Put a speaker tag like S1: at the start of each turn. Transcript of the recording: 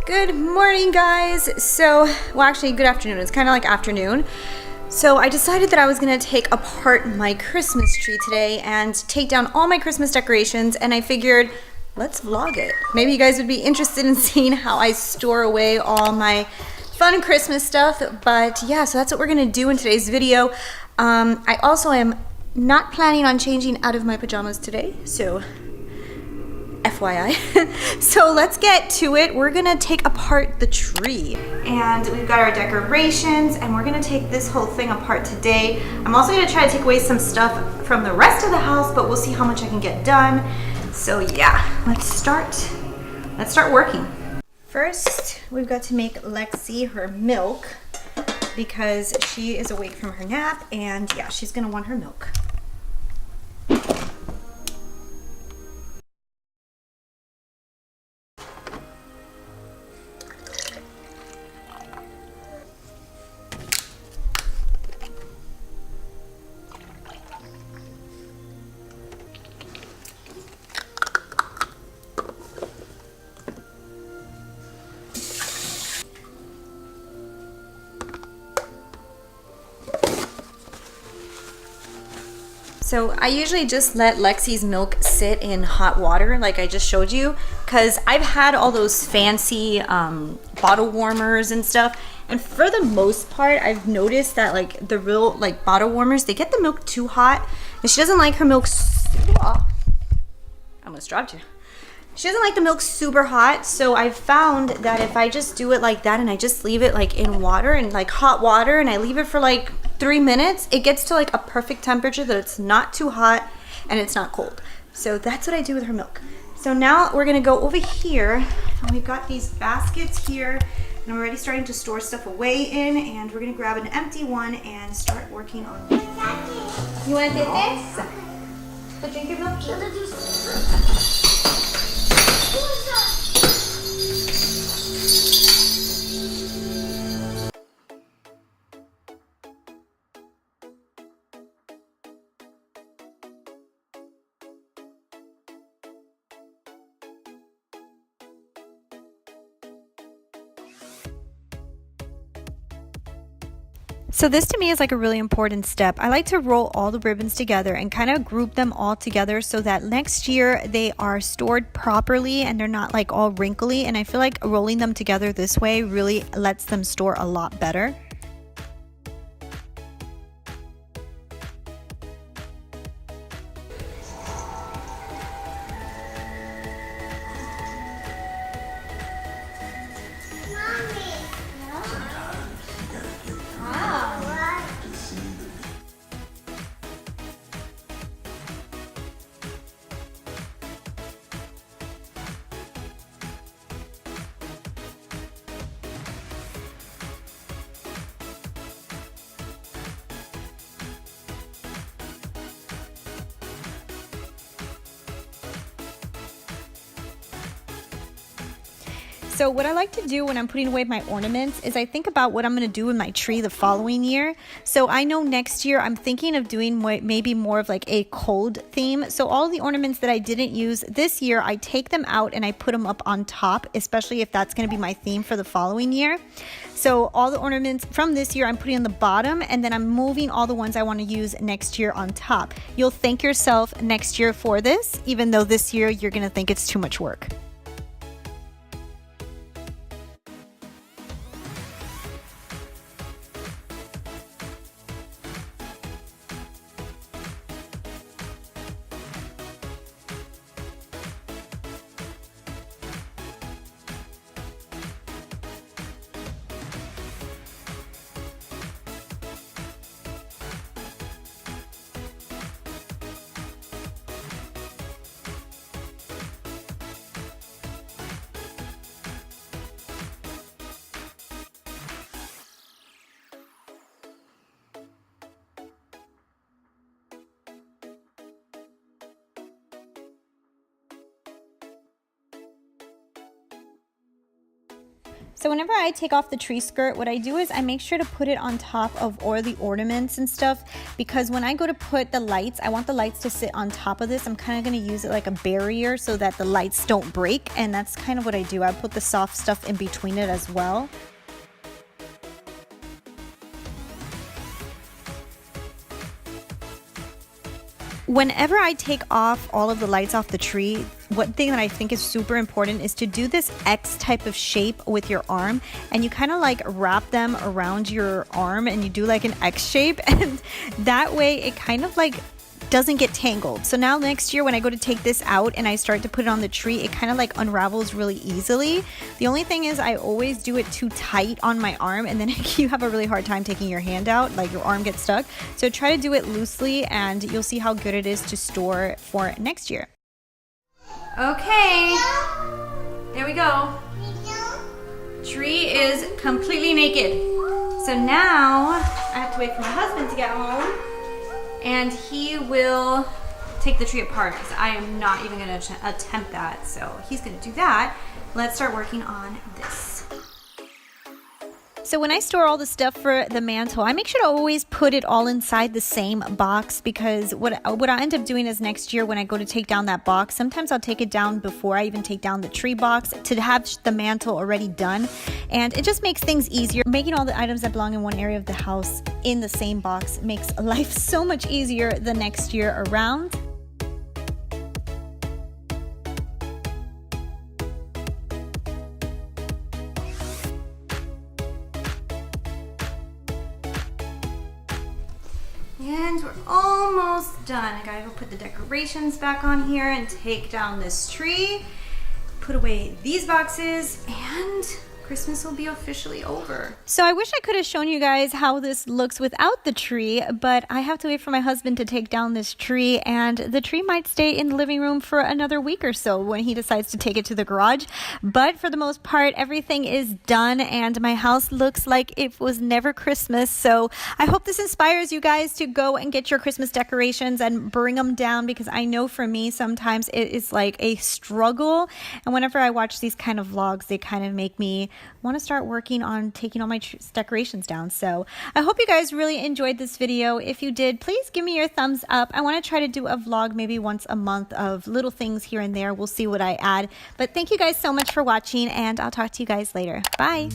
S1: Good morning, guys. Well, actually, good afternoon. It's kind of like afternoon. So I decided that I was gonna take apart my Christmas tree today and take down all my Christmas decorations, and I figured, let's vlog it. Maybe you guys would be interested in seeing how I store away all my fun Christmas stuff. But yeah, so that's what we're gonna do in today's video. I also am not planning on changing out of my pajamas today, so FYI. So let's get to it. We're gonna take apart the tree, and we've got our decorations, and we're gonna take this whole thing apart today. I'm also gonna try to take away some stuff from the rest of the house, but we'll see how much I can get done. So yeah, let's start working. First, we've got to make Lexi her milk because she is awake from her nap, and yeah, she's gonna want her milk. So I usually just let Lexi's milk sit in hot water like I just showed you, because I've had all those fancy bottle warmers and stuff, and for the most part I've noticed that like the real like bottle warmers, they get the milk too hot, and she doesn't like her milk I almost dropped you. She doesn't like the milk super hot, so I've found that if I just do it like that and I just leave it like in water and like hot water, and I leave it for like 3 minutes, it gets to like a perfect temperature that it's not too hot and it's not cold. So that's what I do with her milk. So now we're gonna go over here, and we've got these baskets here, and I'm already starting to store stuff away in, and we're gonna grab an empty one and start working on it. You wanna take this? So drink your milk. So this to me is like a really important step. I like to roll all the ribbons together and kind of group them all together so that next year they are stored properly and they're not like all wrinkly, and I feel like rolling them together this way really lets them store a lot better. So what I like to do when I'm putting away my ornaments is I think about what I'm going to do with my tree the following year. So I know next year I'm thinking of doing maybe more of like a cold theme. So all the ornaments that I didn't use this year, I take them out and I put them up on top, especially if that's going to be my theme for the following year. So all the ornaments from this year I'm putting on the bottom, and then I'm moving all the ones I want to use next year on top. You'll thank yourself next year for this, even though this year you're going to think it's too much work. So whenever I take off the tree skirt, what I do is I make sure to put it on top of all the ornaments and stuff, because when I go to put the lights, I want the lights to sit on top of this. I'm kind of going to use it like a barrier so that the lights don't break, and that's kind of what I do. I put the soft stuff in between it as well. Whenever I take off all of the lights off the tree, one thing that I think is super important is to do this X type of shape with your arm, and you kind of like wrap them around your arm and you do like an X shape, and that way it kind of like doesn't get tangled. So now next year when I go to take this out and I start to put it on the tree, it kind of like unravels really easily. The only thing is I always do it too tight on my arm, and then you have a really hard time taking your hand out, like your arm gets stuck. So try to do it loosely and you'll see how good it is to store for next year. Okay, there we go. Tree is completely naked. So now I have to wait for my husband to get home, and he will take the tree apart because I am not even going to attempt that. So he's going to do that. Let's start working on this. So when I store all the stuff for the mantle, I make sure to always put it all inside the same box, because what I end up doing is next year when I go to take down that box, sometimes I'll take it down before I even take down the tree box to have the mantle already done, and it just makes things easier. Making all the items that belong in one area of the house in the same box makes life so much easier the next year around. And we're almost done. I gotta go put the decorations back on here and take down this tree, put away these boxes, and Christmas will be officially over. So I wish I could have shown you guys how this looks without the tree, but I have to wait for my husband to take down this tree, and the tree might stay in the living room for another week or so when he decides to take it to the garage. But for the most part, everything is done and my house looks like it was never Christmas. So I hope this inspires you guys to go and get your Christmas decorations and bring them down, because I know for me sometimes it is like a struggle, and whenever I watch these kind of vlogs, they kind of make me want to start working on taking all my decorations down. So I hope you guys really enjoyed this video. If you did, please give me your thumbs up. I want to try to do a vlog maybe once a month of little things here and there. We'll see what I add. But thank you guys so much for watching, and I'll talk to you guys later. Bye.